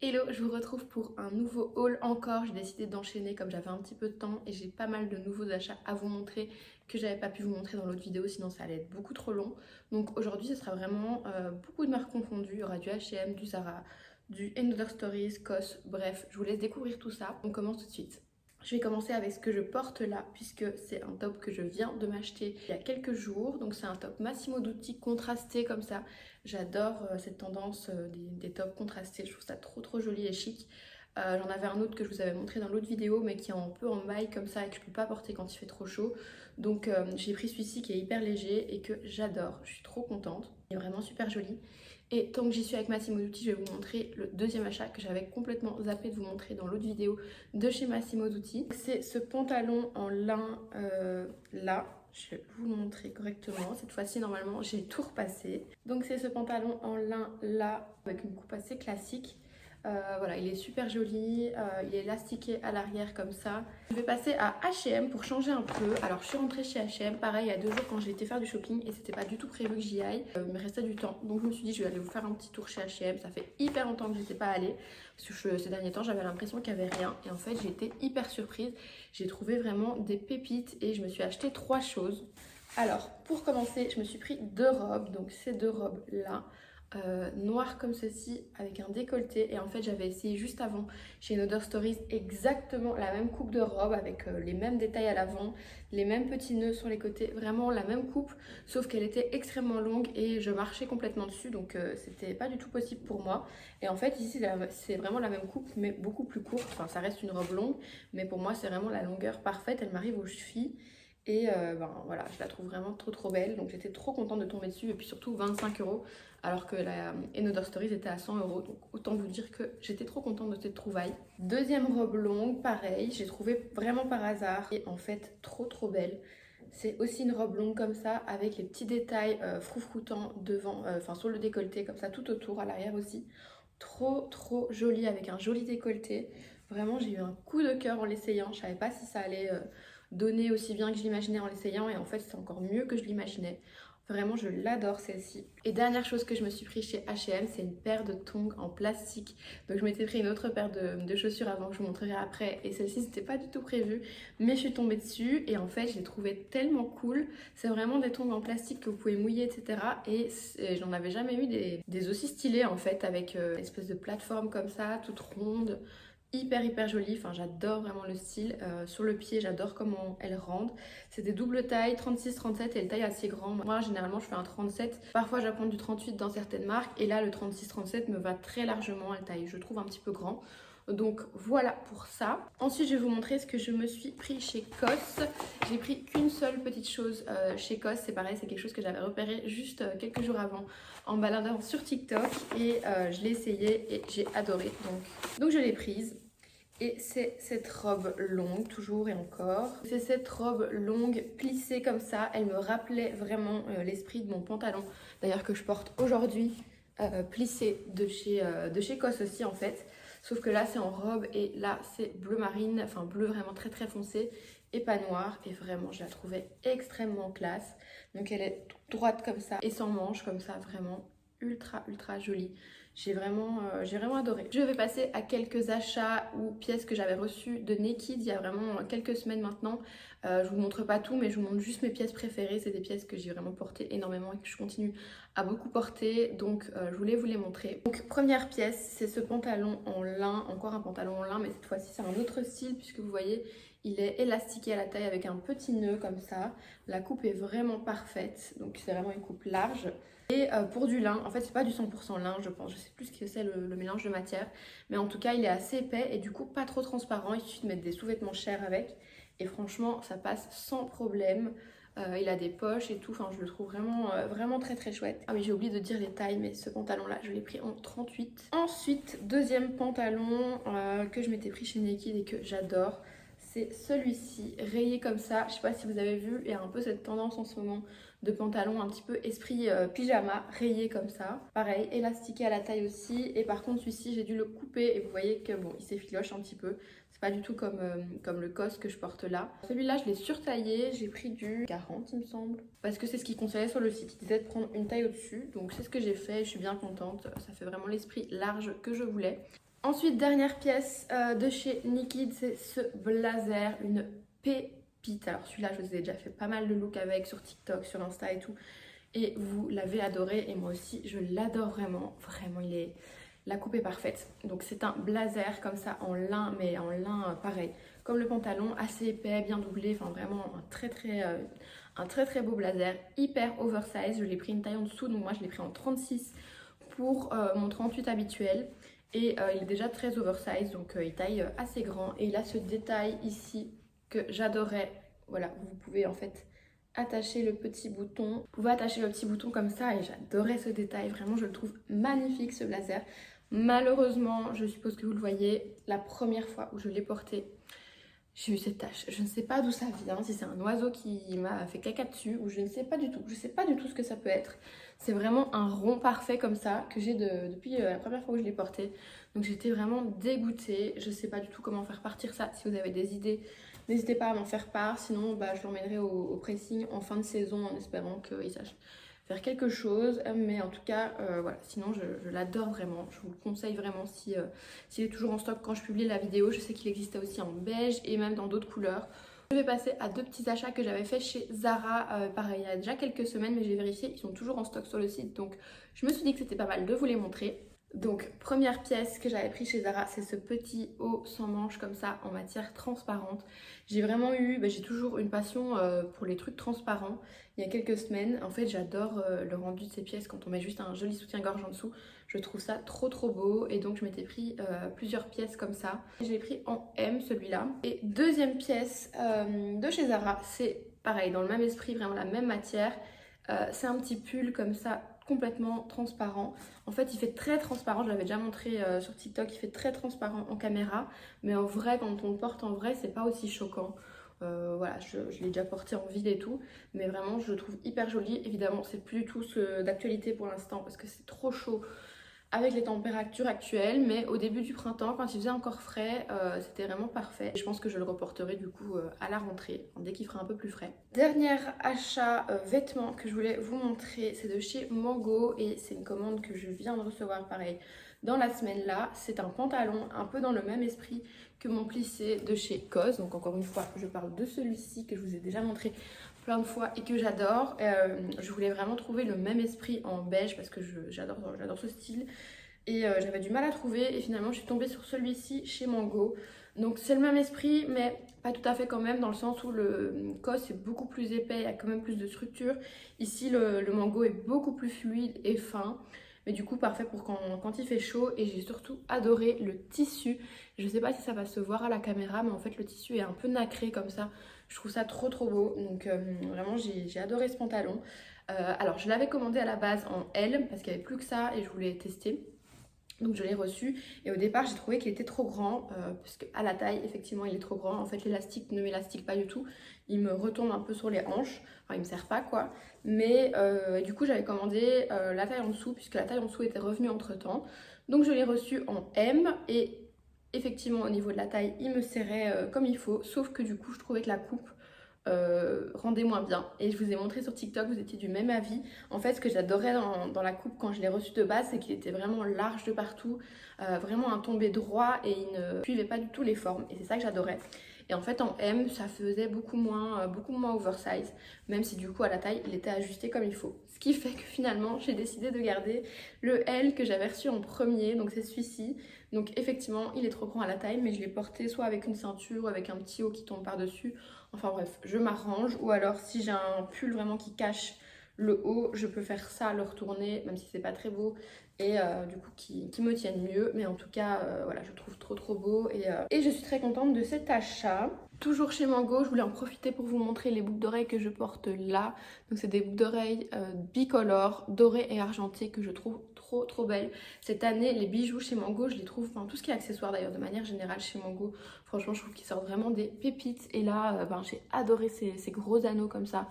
Hello, je vous retrouve pour un nouveau haul encore. J'ai décidé d'enchaîner comme j'avais un petit peu de temps et j'ai pas mal de nouveaux achats à vous montrer que j'avais pas pu vous montrer dans l'autre vidéo, sinon ça allait être beaucoup trop long. Donc aujourd'hui ce sera vraiment beaucoup de marques confondues. Il y aura du H&M, du Zara, du Another Stories, COS, bref, je vous laisse découvrir tout ça. On commence tout de suite. Je vais commencer avec ce que je porte là puisque c'est un top que je viens de m'acheter il y a quelques jours. Donc c'est un top Massimo Dutti contrasté comme ça. J'adore cette tendance des tops contrastés, je trouve ça trop joli et chic. J'en avais un autre que je vous avais montré dans l'autre vidéo mais qui est un peu en maille comme ça et que je peux pas porter quand il fait trop chaud. Donc j'ai pris celui-ci qui est hyper léger et que j'adore, je suis trop contente. Il est vraiment super joli. Et tant que j'y suis avec Massimo Dutti, je vais vous montrer le deuxième achat que j'avais complètement zappé de vous montrer dans l'autre vidéo de chez Massimo Dutti. C'est ce pantalon en lin là. Je vais vous le montrer correctement. Cette fois-ci, normalement, j'ai tout repassé. Donc, c'est ce pantalon en lin là, avec une coupe assez classique. Voilà, il est super joli, il est élastiqué à l'arrière comme ça. Je vais passer à H&M pour changer un peu. Alors je suis rentrée chez H&M, pareil, il y a 2 jours quand j'ai été faire du shopping et c'était pas du tout prévu que j'y aille. Il me restait du temps, donc je me suis dit je vais aller vous faire un petit tour chez H&M. Ça fait hyper longtemps que j'étais pas allée parce que ces derniers temps j'avais l'impression qu'il y avait rien et en fait j'ai été hyper surprise. J'ai trouvé vraiment des pépites et je me suis acheté 3 choses. Alors pour commencer, je me suis pris 2 robes, donc ces 2 robes là. Noir comme ceci avec un décolleté et en fait j'avais essayé juste avant chez Another Stories exactement la même coupe de robe avec les mêmes détails à l'avant, les mêmes petits nœuds sur les côtés, vraiment la même coupe sauf qu'elle était extrêmement longue et je marchais complètement dessus donc c'était pas du tout possible pour moi. Et en fait ici c'est vraiment la même coupe mais beaucoup plus courte, enfin ça reste une robe longue mais pour moi c'est vraiment la longueur parfaite, elle m'arrive aux chevilles. Et ben voilà, je la trouve vraiment trop belle, donc j'étais trop contente de tomber dessus et puis surtout 25 € alors que la Another Stories était à 100 €, donc autant vous dire que j'étais trop contente de cette trouvaille. Deuxième robe longue, pareil, j'ai trouvé vraiment par hasard et en fait trop belle. C'est aussi une robe longue comme ça avec les petits détails froufroutants devant, enfin sur le décolleté comme ça tout autour, à l'arrière aussi. Trop jolie avec un joli décolleté. Vraiment j'ai eu un coup de cœur en l'essayant, je savais pas si ça allait donner aussi bien que je l'imaginais en l'essayant et en fait c'est encore mieux que je l'imaginais. Vraiment je l'adore celle-ci. Et dernière chose que je me suis pris chez H&M, c'est une paire de tongs en plastique. Donc je m'étais pris une autre paire de chaussures avant que je vous montrerai après et celle-ci c'était pas du tout prévu mais je suis tombée dessus et en fait je l'ai trouvé tellement cool. C'est vraiment des tongs en plastique que vous pouvez mouiller etc. Et j'en avais jamais eu des aussi stylés en fait avec une espèce de plateforme comme ça toute ronde. Hyper jolie, enfin j'adore vraiment le style. Sur le pied j'adore comment elles rendent. C'est des doubles tailles 36-37 et le taille assez grand. Moi généralement je fais un 37, parfois j'apprends du 38 dans certaines marques et là le 36-37 me va très largement, elle taille je trouve un petit peu grand. Donc voilà pour ça. Ensuite je vais vous montrer ce que je me suis pris chez COS. J'ai pris qu'une seule petite chose chez COS, c'est pareil, c'est quelque chose que j'avais repéré juste quelques jours avant en baladant sur TikTok et je l'ai essayé et j'ai adoré. Donc je l'ai prise. Et c'est cette robe longue, toujours et encore. C'est cette robe longue plissée comme ça. Elle me rappelait vraiment l'esprit de mon pantalon, d'ailleurs que je porte aujourd'hui, plissé de chez COS aussi en fait. Sauf que là c'est en robe et là c'est bleu marine, enfin bleu vraiment très foncé et pas noir. Et vraiment je la trouvais extrêmement classe. Donc elle est toute droite comme ça et sans manches comme ça, vraiment ultra jolie. J'ai vraiment adoré. Je vais passer à quelques achats ou pièces que j'avais reçues de Naked il y a vraiment quelques semaines maintenant. Je vous montre pas tout mais je vous montre juste mes pièces préférées. C'est des pièces que j'ai vraiment portées énormément et que je continue à beaucoup porter. Donc je voulais vous les montrer. Donc première pièce, c'est ce pantalon en lin. Encore un pantalon en lin mais cette fois-ci c'est un autre style puisque vous voyez il est élastiqué à la taille avec un petit nœud comme ça. La coupe est vraiment parfaite. Donc c'est vraiment une coupe large. Et pour du lin, en fait c'est pas du 100% lin je pense, je sais plus ce que c'est le mélange de matière, mais en tout cas il est assez épais et du coup pas trop transparent, il suffit de mettre des sous-vêtements chers avec et franchement ça passe sans problème. Il a des poches et tout, enfin je le trouve vraiment très chouette. Ah oui j'ai oublié de dire les tailles mais ce pantalon là je l'ai pris en 38. Ensuite deuxième pantalon que je m'étais pris chez Naked et que j'adore. c'est celui-ci, rayé comme ça. Je sais pas si vous avez vu, il y a un peu cette tendance en ce moment de pantalon un petit peu esprit pyjama, rayé comme ça. Pareil, élastiqué à la taille aussi. Et par contre, celui-ci, j'ai dû le couper et vous voyez que bon, il s'effiloche un petit peu. C'est pas du tout comme le cos que je porte là. Celui-là, je l'ai surtaillé, j'ai pris du 40 il me semble. Parce que c'est ce qu'il conseillait sur le site, il disait de prendre une taille au-dessus. Donc c'est ce que j'ai fait, je suis bien contente. Ça fait vraiment l'esprit large que je voulais. Ensuite, dernière pièce de chez Nikid, c'est ce blazer, une pépite. Alors celui-là, je vous ai déjà fait pas mal de looks avec sur TikTok, sur Insta et tout. Et vous l'avez adoré et moi aussi, je l'adore vraiment. Vraiment, la coupe est parfaite. Donc c'est un blazer comme ça en lin, mais en lin pareil. Comme le pantalon, assez épais, bien doublé. Enfin vraiment un très très beau blazer, hyper oversize. Je l'ai pris une taille en dessous, donc moi je l'ai pris en 36 pour mon 38 habituel. Et il est déjà très oversize, donc il taille assez grand. Et il a ce détail ici que j'adorais. Voilà, vous pouvez en fait attacher le petit bouton. Vous pouvez attacher le petit bouton comme ça et j'adorais ce détail. Vraiment, je le trouve magnifique ce blazer. Malheureusement, je suppose que vous le voyez, la première fois où je l'ai porté, j'ai eu cette tache. Je ne sais pas d'où ça vient, si c'est un oiseau qui m'a fait caca dessus ou je ne sais pas du tout. Je ne sais pas du tout ce que ça peut être. C'est vraiment un rond parfait comme ça que j'ai depuis la première fois où je l'ai porté. Donc j'étais vraiment dégoûtée. Je ne sais pas du tout comment faire partir ça. Si vous avez des idées, n'hésitez pas à m'en faire part. Sinon, je l'emmènerai au pressing en fin de saison en espérant qu'il sache faire quelque chose. Mais en tout cas, voilà. Sinon, je l'adore vraiment. Je vous le conseille vraiment s'il est toujours en stock quand je publie la vidéo. Je sais qu'il existait aussi en beige et même dans d'autres couleurs. Je vais passer à deux petits achats que j'avais fait chez Zara, pareil, il y a déjà quelques semaines, mais j'ai vérifié, ils sont toujours en stock sur le site, donc je me suis dit que c'était pas mal de vous les montrer. Donc première pièce que j'avais pris chez Zara, c'est ce petit haut sans manches comme ça en matière transparente. J'ai vraiment eu, j'ai toujours une passion pour les trucs transparents. Il y a quelques semaines, en fait j'adore le rendu de ces pièces quand on met juste un joli soutien-gorge en dessous. Je trouve ça trop beau et donc je m'étais pris plusieurs pièces comme ça. Je l'ai pris en M celui-là. Et deuxième pièce de chez Zara, c'est pareil dans le même esprit, vraiment la même matière. C'est un petit pull comme ça complètement transparent. En fait, il fait très transparent, je l'avais déjà montré sur TikTok, il fait très transparent en caméra, mais en vrai, quand on le porte en vrai, c'est pas aussi choquant. Voilà, je l'ai déjà porté en ville et tout, mais vraiment, je le trouve hyper joli. Évidemment, c'est plus du tout d'actualité pour l'instant parce que c'est trop chaud avec les températures actuelles, mais au début du printemps, quand il faisait encore frais, c'était vraiment parfait. Je pense que je le reporterai du coup à la rentrée, dès qu'il fera un peu plus frais. Dernier achat vêtements que je voulais vous montrer, c'est de chez Mango et c'est une commande que je viens de recevoir pareil dans la semaine là. C'est un pantalon un peu dans le même esprit que mon plissé de chez COS. Donc encore une fois, je parle de celui-ci que je vous ai déjà montré plein de fois et que j'adore. Je voulais vraiment trouver le même esprit en beige parce que j'adore ce style et j'avais du mal à trouver et finalement je suis tombée sur celui-ci chez Mango. Donc c'est le même esprit mais pas tout à fait quand même dans le sens où le COS est beaucoup plus épais, il y a quand même plus de structure. Ici le Mango est beaucoup plus fluide et fin. Mais du coup parfait pour quand il fait chaud et j'ai surtout adoré le tissu. Je sais pas si ça va se voir à la caméra mais en fait le tissu est un peu nacré comme ça. Je trouve ça trop beau, donc vraiment j'ai adoré ce pantalon. Alors je l'avais commandé à la base en L parce qu'il n'y avait plus que ça et je voulais tester. Donc je l'ai reçu et au départ j'ai trouvé qu'il était trop grand parce qu'à la taille effectivement il est trop grand. En fait l'élastique ne m'élastique pas du tout, il me retombe un peu sur les hanches, enfin il me sert pas quoi. Mais du coup j'avais commandé la taille en dessous puisque la taille en dessous était revenue entre temps. Donc je l'ai reçu en M et effectivement au niveau de la taille il me serrait comme il faut, sauf que du coup je trouvais que la coupe rendait moins bien et je vous ai montré sur TikTok, vous étiez du même avis. En fait ce que j'adorais dans la coupe quand je l'ai reçu de base, c'est qu'il était vraiment large de partout, vraiment un tombé droit et il ne suivait pas du tout les formes et c'est ça que j'adorais. Et en fait en M ça faisait beaucoup moins oversize, même si du coup à la taille il était ajusté comme il faut. Ce qui fait que finalement j'ai décidé de garder le L que j'avais reçu en premier, donc c'est celui-ci. Donc effectivement il est trop grand à la taille mais je l'ai porté soit avec une ceinture ou avec un petit haut qui tombe par dessus. Enfin bref, je m'arrange, ou alors si j'ai un pull vraiment qui cache le haut, je peux faire ça, le retourner, même si c'est pas très beau, et du coup qui me tiennent mieux. Mais en tout cas, voilà, je trouve trop beau et je suis très contente de cet achat. Toujours chez Mango, je voulais en profiter pour vous montrer les boucles d'oreilles que je porte là. Donc c'est des boucles d'oreilles bicolores, dorées et argentées que je trouve trop belles. Cette année, les bijoux chez Mango, je les trouve, enfin tout ce qui est accessoire d'ailleurs de manière générale chez Mango, franchement je trouve qu'ils sortent vraiment des pépites. Et là, j'ai adoré ces gros anneaux comme ça,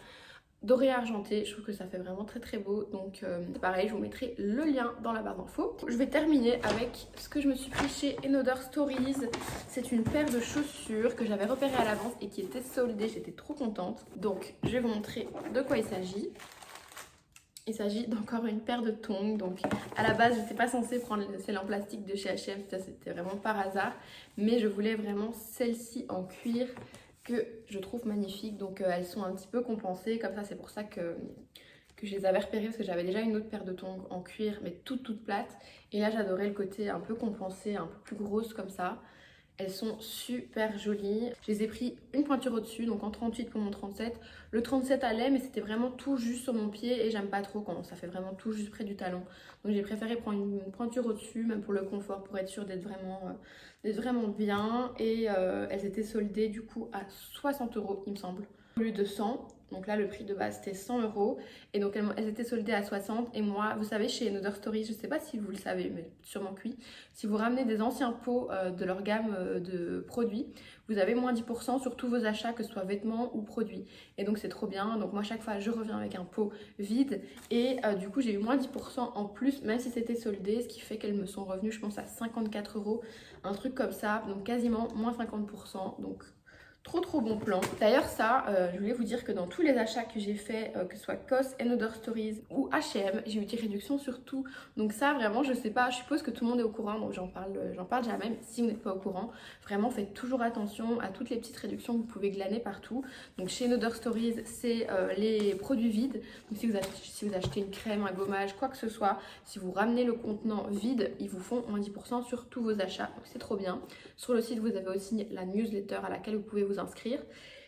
doré argenté, je trouve que ça fait vraiment très beau. Donc c'est pareil, je vous mettrai le lien dans la barre d'infos. Je vais terminer avec ce que je me suis pris chez Another Stories. C'est une paire de chaussures que j'avais repérée à l'avance et qui était soldée, j'étais trop contente. Donc je vais vous montrer de quoi il s'agit. Il s'agit d'encore une paire de tongs. Donc à la base, je n'étais pas censée prendre celle en plastique de chez H&M, ça c'était vraiment par hasard. Mais je voulais vraiment celle-ci en cuir que je trouve magnifique. Donc elles sont un petit peu compensées comme ça, c'est pour ça que je les avais repérées, parce que j'avais déjà une autre paire de tongs en cuir mais toute plate. Et là j'adorais le côté un peu compensé, un peu plus grosse comme ça. Elles sont super jolies. Je les ai pris une pointure au-dessus, donc en 38 pour mon 37. Le 37 allait, mais c'était vraiment tout juste sur mon pied et j'aime pas trop quand ça fait vraiment tout juste près du talon. Donc j'ai préféré prendre une pointure au-dessus, même pour le confort, pour être sûre d'être vraiment bien. Et elles étaient soldées du coup à 60 € il me semble, au lieu de 100. Donc là, le prix de base, c'était 100 €. Et donc, elles étaient soldées à 60. Et moi, vous savez, chez Another Stories, je ne sais pas si vous le savez, mais sûrement que oui, si vous ramenez des anciens pots de leur gamme de produits, vous avez moins 10% sur tous vos achats, que ce soit vêtements ou produits. Et donc, c'est trop bien. Donc, moi, chaque fois, je reviens avec un pot vide. Et du coup, j'ai eu moins 10% en plus, même si c'était soldé, ce qui fait qu'elles me sont revenues, je pense, à 54 €. Un truc comme ça. Donc, quasiment moins 50%. Donc, trop bon plan. D'ailleurs ça, je voulais vous dire que dans tous les achats que j'ai fait, que ce soit COS, Another Stories ou H&M, j'ai eu des réductions sur tout. Donc ça vraiment je sais pas, je suppose que tout le monde est au courant, donc j'en parle jamais. Si vous n'êtes pas au courant, vraiment faites toujours attention à toutes les petites réductions que vous pouvez glaner partout. Donc chez Another Stories, c'est les produits vides. Donc si vous achetez une crème, un gommage, quoi que ce soit, si vous ramenez le contenant vide, ils vous font moins 10% sur tous vos achats. Donc c'est trop bien. Sur le site, vous avez aussi la newsletter à laquelle vous pouvez vous inscrire.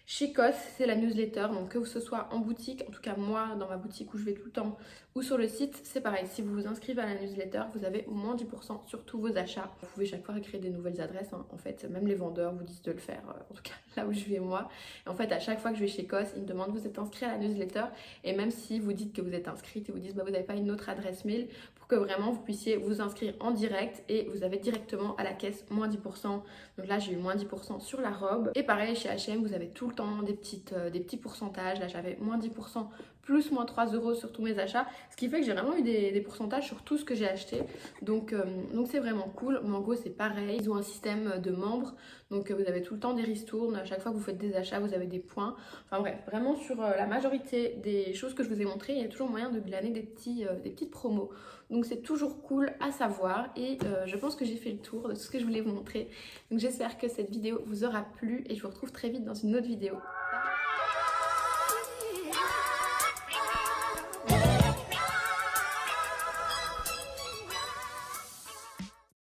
Chez COS, c'est la newsletter, donc que ce soit en boutique, en tout cas moi dans ma boutique où je vais tout le temps, ou sur le site, c'est pareil. Si vous vous inscrivez à la newsletter, vous avez au moins 10% sur tous vos achats. Vous pouvez chaque fois créer des nouvelles adresses, hein. En fait, même les vendeurs vous disent de le faire, en tout cas là où je vais moi. Et en fait, à chaque fois que je vais chez COS, ils me demandent vous êtes inscrit à la newsletter, et même si vous dites que vous êtes inscrite et vous disent bah, vous n'avez pas une autre adresse mail, pour que vraiment vous puissiez vous inscrire en direct et vous avez directement à la caisse moins 10%. Donc là j'ai eu moins 10% sur la robe. Et pareil chez H&M vous avez tout le temps des petits pourcentages. Là j'avais moins 10% plus moins 3 € sur tous mes achats, ce qui fait que j'ai vraiment eu des pourcentages sur tout ce que j'ai acheté. Donc c'est vraiment cool. Mango c'est pareil, ils ont un système de membres, donc vous avez tout le temps des ristournes. À chaque fois que vous faites des achats vous avez des points. Enfin bref, vraiment sur la majorité des choses que je vous ai montrées, il y a toujours moyen de glaner des petites promos. Donc c'est toujours cool à savoir et je pense que j'ai fait le tour de tout ce que je voulais vous montrer. Donc j'espère que cette vidéo vous aura plu et je vous retrouve très vite dans une autre vidéo.